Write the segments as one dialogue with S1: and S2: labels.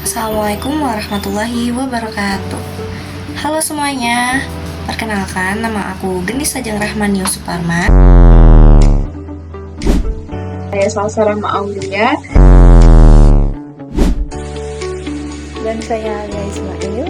S1: Assalamualaikum warahmatullahi wabarakatuh. Halo semuanya, perkenalkan nama aku Geni Sajeng Rahmani Suparman.
S2: Saya Salsa Rama Aulia.
S3: Dan saya Alia Ismail.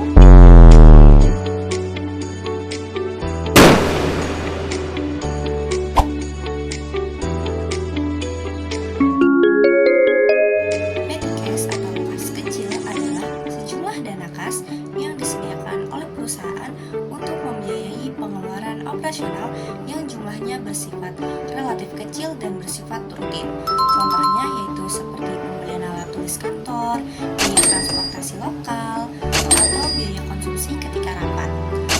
S1: Petty atau kas kecil adalah sejumlah dana kas yang disediakan oleh perusahaan untuk membiayai pengeluaran operasional yang jumlahnya bersifat relatif kecil dan bersifat rutin. Contohnya yaitu seperti pembelian alat tulis kantor, biaya transportasi lokal, atau biaya konsumsi ketika rapat.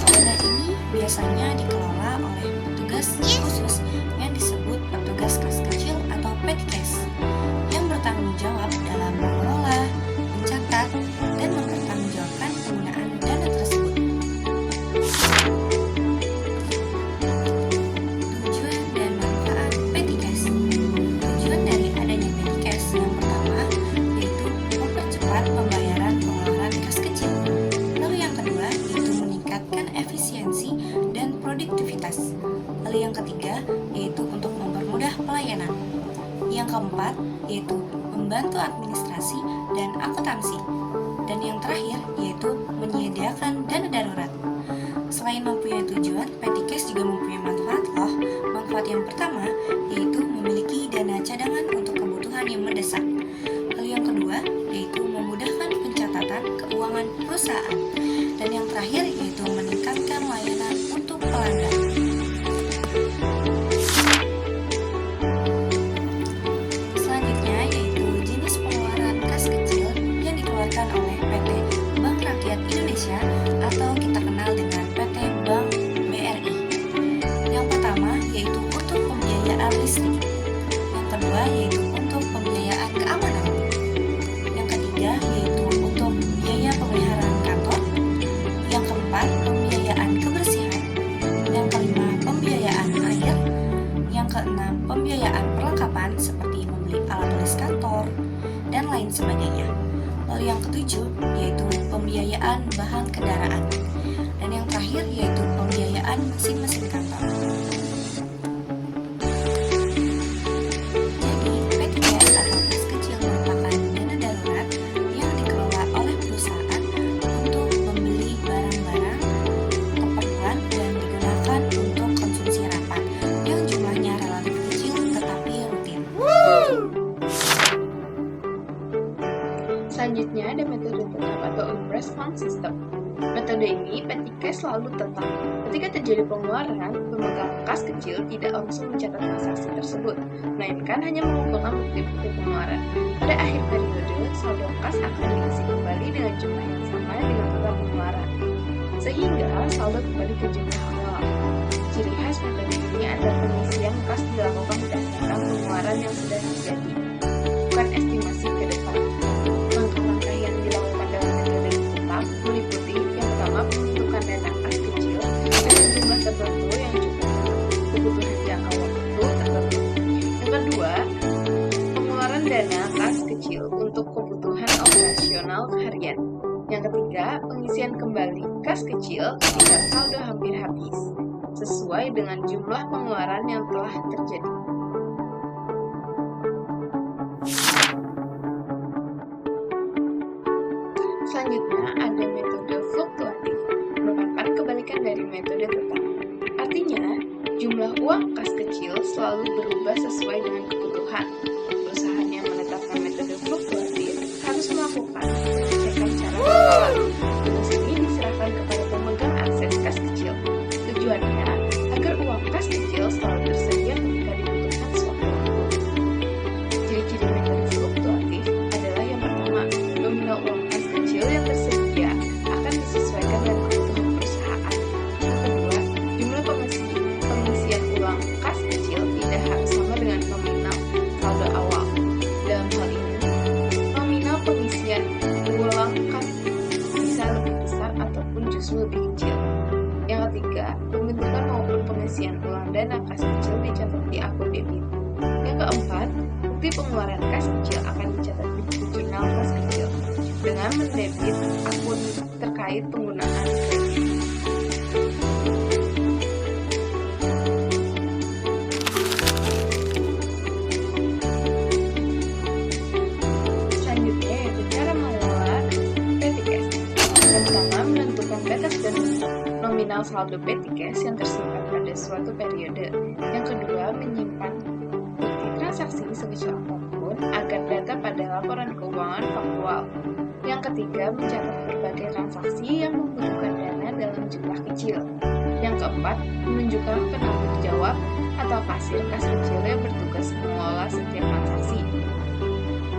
S1: Dana ini biasanya dikelola oleh petugas khusus yang disebut petugas kas kecil atau petty cash, yang bertanggung jawab dalam mengelola, mencatat, dan mempertanggungjawabkan penggunaan dana tersebut. Tujuan dan manfaat petty cash. Tujuan dari adanya petty cash yang pertama yaitu mempercepat pembayaran pengeluaran kas kecil. Lalu yang kedua yaitu meningkatkan efisiensi dan produktivitas. Lalu yang ketiga yaitu untuk mempermudah pelayanan. Yang keempat yaitu membantu administrasi dan akuntansi. Dan yang terakhir yaitu menyediakan dana darurat. Selain mempunyai tujuan, petty cash juga mempunyai manfaat loh. Manfaat yang pertama yaitu memiliki dana cadangan untuk kebutuhan yang mendesak. Lalu yang kedua yaitu memudahkan pencatatan keuangan perusahaan. Dan yang terakhir yaitu meningkatkan layanan untuk pelanggan. Selanjutnya yaitu jenis pengeluaran kas kecil yang dikeluarkan oleh PT Bank Rakyat Indonesia atau kita kenal dengan PT Bank BRI. Yang pertama yaitu untuk pembiayaan listrik. Yang kedua yaitu untuk pembiayaan keamanan. Yang ketiga yaitu untuk biaya pemeliharaan kantor. Yang keempat pembiayaan kebersihan. Yang kelima pembiayaan air. Yang keenam pembiayaan perlengkapan seperti membeli alat tulis kantor dan lain sebagainya. Lalu yang ketujuh yaitu pembiayaan bahan kendaraan. Dan yang terakhir yaitu pembiayaan mesin-mesin kantor. Jadi, petty cash atau kas kecil merupakan dana darurat yang dikelola oleh perusahaan untuk membeli barang-barang keperluan dan digunakan untuk konsumsi rapat yang jumlahnya relatif kecil tetapi rutin.
S2: Selanjutnya ada metode tetap atau impress fund system. Metode ini petty cash selalu tetap. Ketika terjadi pengeluaran, pemegang kas kecil tidak langsung mencatat transaksi tersebut, melainkan hanya mengumpulkan bukti-bukti pengeluaran. Pada akhir periode, saldo kas akan diisi kembali dengan jumlah yang sama dengan total pengeluaran, sehingga saldo kembali ke jumlah awal. Ciri khas metode ini adalah pengisian kas dilakukan berdasarkan pengeluaran yang sudah terjadi, bukan estimasi ke depan. Langkah-langkah yang dilakukan dalam metode ini tetap meliputi yang pertama pembentukan dana kas kecil dengan jumlah tertentu yang cukup kebutuhan jangka waktu tertentu. Yang kedua, pengeluaran dana kas kecil untuk kebutuhan operasional harian. Yang ketiga, pengisian kembali kas kecil ketika saldo hampir habis, sesuai dengan jumlah pengeluaran yang telah terjadi. Selanjutnya ada metode fluktuatif, merupakan kebalikan dari metode tetap. Artinya, jumlah uang kas kecil selalu berubah sesuai dengan kebutuhan. Perusahaan yang menetapkan metode fluktuatif harus melakukan pengecekan cara mengelola. Tugas ini diserahkan kepada pemegang akses kas kecil. Tujuannya agar uang kas kecil selalu tersedia ketika dibutuhkan sewaktu waktu. Ciri-ciri metode fluktuatif adalah yang pertama, nominal uang kas kecil yang tersedia akan disesuaikan dengan kebutuhan perusahaan. Yang kedua, jumlah pengisian uang kas kecil tidak harus sama dengan nominal saldo awal. Dalam hal ini, nominal pengisian uang kas bisa lebih besar ataupun justru lebih kecil. Yang ketiga, pembentukan maupun pengisian ulang dana kas kecil dicatat di akun debit. Yang keempat, bukti pengeluaran kas kecil akan dicatat di buku jurnal kas kecil. dengan mendebit akun terkait penggunaan kredit. Selanjutnya yaitu cara mengelola petty cash. Yang pertama, menentukan batas dan nominal saldo petty cash yang tersimpan pada suatu periode. Yang kedua, menyimpan bukti transaksi sekecil apapun agar data pada laporan keuangan faktual. Yang ketiga, mencatat berbagai transaksi yang membutuhkan dana dalam jumlah kecil. Yang keempat, menunjukkan penanggung jawab atau kasir kas kecil yang bertugas mengelola setiap transaksi.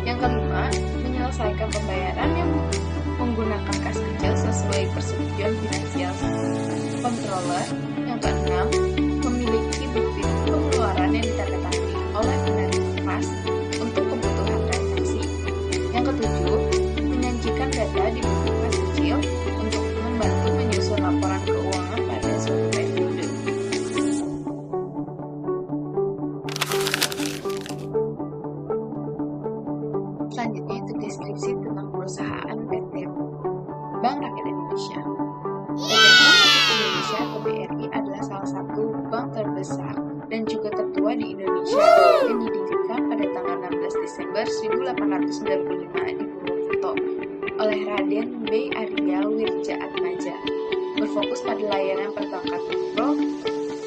S2: Yang kelima, menyelesaikan pembayaran yang menggunakan kas kecil sesuai persetujuan finansial controller. Yang keenam, memiliki bukti pengeluaran yang ditandatangani oleh penerima kas untuk kebutuhan transaksi. Yang ketujuh, menyajikan data di buku kas kecil untuk membantu menyusun laporan keuangan pada suatu periode. Selanjutnya itu deskripsi tentang perusahaan PT Bank Rakyat Indonesia. PT Bank Rakyat Indonesia atau BRI adalah salah satu bank terbesar dan juga tertua di Indonesia yang didirikan pada tanggal 16 Desember 1895 di Purwokerto oleh Raden B. Arya Wirja-Atmaja, berfokus pada layanan perbankan mikro,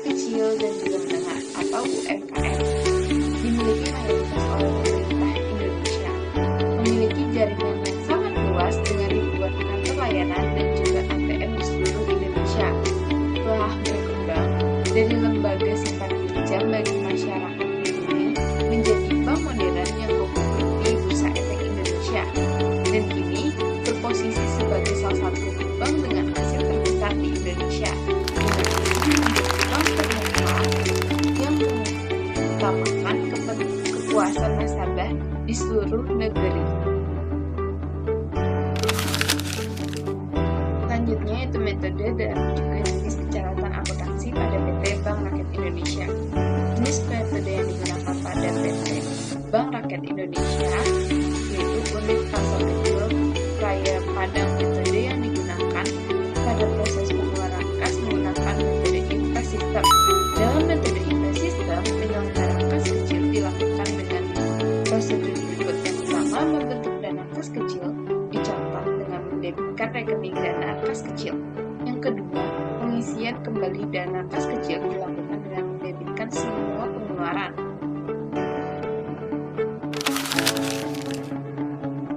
S2: kecil, dan juga menengah atau UMKM. Dimiliki mayoritas oleh pemerintah Indonesia, memiliki jaringan yang sangat luas dengan ribuan kantor layanan dan juga ATM di seluruh Indonesia. Telah berkembang dari lembaga simpan pinjam bagi masyarakat dunia menjadi bank modern yang berkumpul di Bursa Efek Indonesia, dan kini berposisi sebagai salah satu bank dengan aset terbesar di Indonesia, dengan menjadi bank ternama yang mengutamakan kepuasan nasabah di seluruh negeri. Selanjutnya itu metode dan juga jenis pencatatan akuntansi pada PT Bank Rakyat Indonesia. Jenis metode yang digunakan pada PT Bank Rakyat Indonesia yaitu unit pasar kecil raya Padang. Metode yang digunakan pada proses pengeluaran kas menggunakan metode IPRES sistem. Dalam metode IPRES sistem, penyelenggaraan kas kecil dilakukan dengan prosedur berikut. Yang pertama, membentuk dana kas kecil dicatat dengan mendebitkan rekening dana kas kecil. Yang kedua, pengisian kembali dana kas kecil dilakukan dengan mendebitkan semua pengeluaran.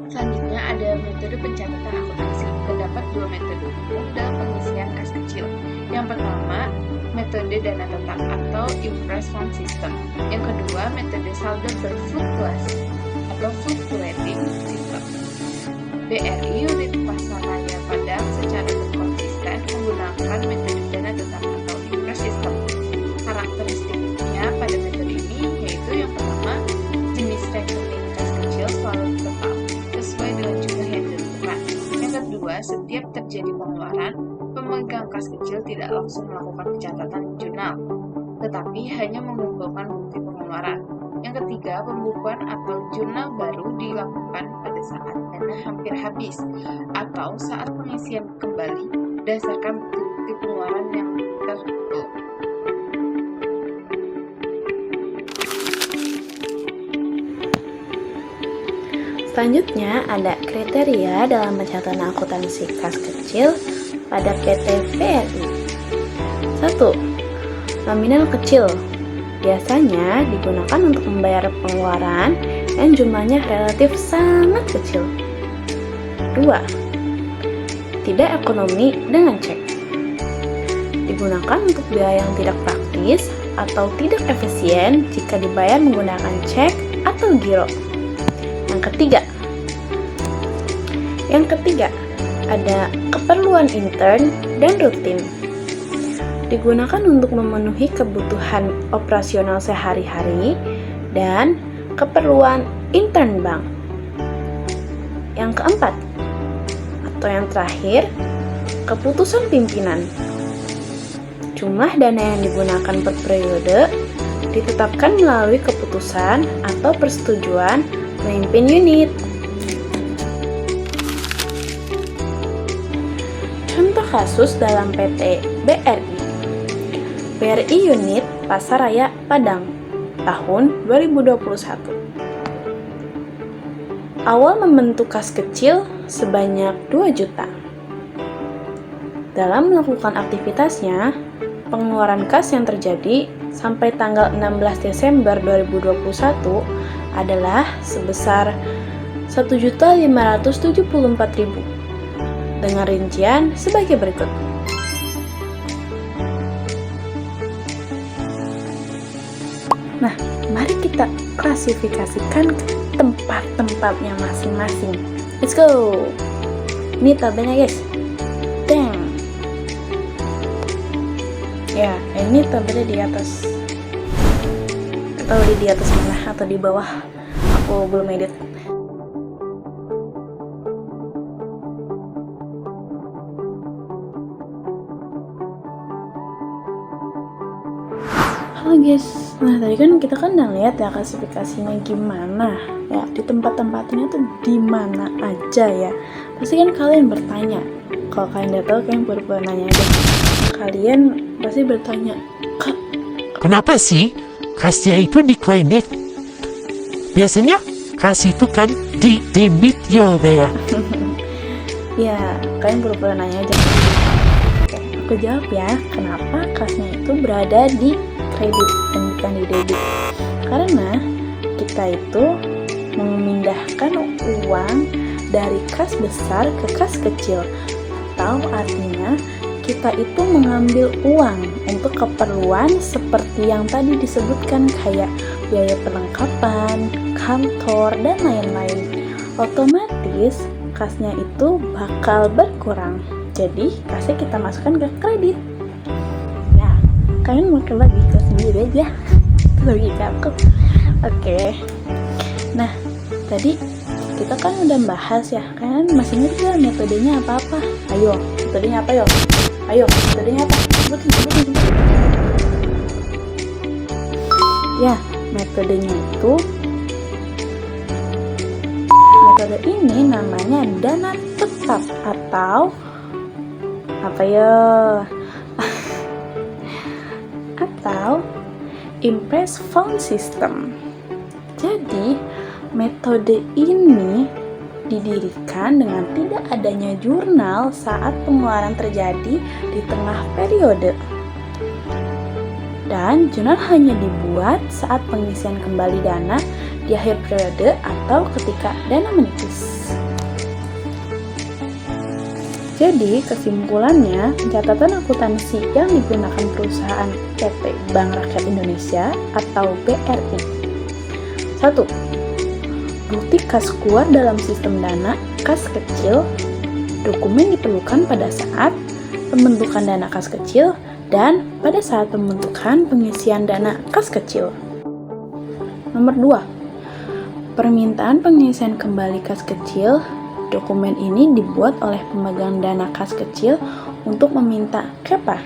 S2: Selanjutnya ada metode pencatatan akuntansi. Terdapat dua metode umum dalam pengisian kas kecil. Yang pertama, metode dana tetap atau IPRES fund system. Yang kedua, metode saldo berfluktuasi atau fluctuating system. BRI unit pasar raya Padang secara konsisten menggunakan metode dana tetap atau IPRES system. Karakteristiknya pada metode ini yaitu yang pertama, jenis rekening kas kecil selalu tetap sesuai dengan jumlah yang ditentukan. Yang kedua, setiap terjadi pengeluaran, pemegang kas kecil tidak langsung melakukan pencatatan jurnal, tetapi hanya mengumpulkan bukti pengeluaran. Yang ketiga, pembukuan atau jurnal baru dilakukan pada saat dana hampir habis atau saat pengisian kembali berdasarkan bukti pengeluaran yang tertentu.
S3: Selanjutnya ada kriteria dalam pencatatan akuntansi kas kecil pada PT BRI. 1. Nominal kecil biasanya digunakan untuk membayar pengeluaran yang jumlahnya relatif sangat kecil. 2. Tidak ekonomi dengan cek. Digunakan untuk biaya yang tidak praktis atau tidak efisien jika dibayar menggunakan cek atau giro. Yang ketiga, ada keperluan intern dan rutin. Digunakan untuk memenuhi kebutuhan operasional sehari-hari dan keperluan intern bank. Yang keempat, atau yang terakhir, keputusan pimpinan. Jumlah dana yang digunakan per periode ditetapkan melalui keputusan atau persetujuan pemimpin unit. kasus dalam PT BRI. BRI Unit Pasaraya Padang tahun 2021. Awal membentuk kas kecil sebanyak 2 juta. Dalam melakukan aktivitasnya, pengeluaran kas yang terjadi sampai tanggal 16 Desember 2021 adalah sebesar 1.574.000 dengan rincian sebagai berikut. Nah, mari kita klasifikasikan tempat-tempatnya masing-masing. Let's go! Ini tabelnya guys. Dang! Ya, ini tabelnya di atas. Atau di atas mana? Atau di bawah? Aku belum edit. Halo guys, nah tadi kan kita udah lihat ya klasifikasinya gimana ya, di tempat-tempatnya tuh di mana aja ya. Pasti kan kalian bertanya, kalau kalian udah tahu kalian pura-pura nanya aja. Kalian pasti bertanya, Kak,
S4: kenapa sih kasnya itu di kredit? Biasanya kas itu kan di debit ya ya.
S3: ya kalian pura-pura nanya aja. Oke, aku jawab ya, kenapa kasnya itu berada di kredit dan bukan di debit. Karena kita itu memindahkan uang dari kas besar ke kas kecil, atau artinya kita itu mengambil uang untuk keperluan seperti yang tadi disebutkan, kayak biaya perlengkapan, kantor, dan lain-lain. Otomatis kasnya itu bakal berkurang, jadi kasnya kita masukkan ke kredit. Kalian mau coba logika sendiri aja. Logika aku. Oke. Nah, tadi kita kan udah bahas ya. Kalian masih ngerti gak metodenya apa-apa? Ayo, metodenya apa yuk? Ayo, metodenya apa? Sebutin. Ya, metodenya itu, metode ini namanya dana tetap atau apa ya? Atau Impress Fund System. Jadi, metode ini didirikan dengan tidak adanya jurnal saat pengeluaran terjadi di tengah periode. Dan jurnal hanya dibuat saat pengisian kembali dana di akhir periode atau ketika dana menipis. Jadi, kesimpulannya, catatan akuntansi yang digunakan perusahaan PT Bank Rakyat Indonesia atau BRI. 1. Bukti kas keluar dalam sistem dana kas kecil. Dokumen diperlukan pada saat pembentukan dana kas kecil dan pada saat pembentukan pengisian dana kas kecil. Nomor 2. Permintaan pengisian kembali kas kecil. Dokumen ini dibuat oleh pemegang dana kas kecil untuk meminta KEPA.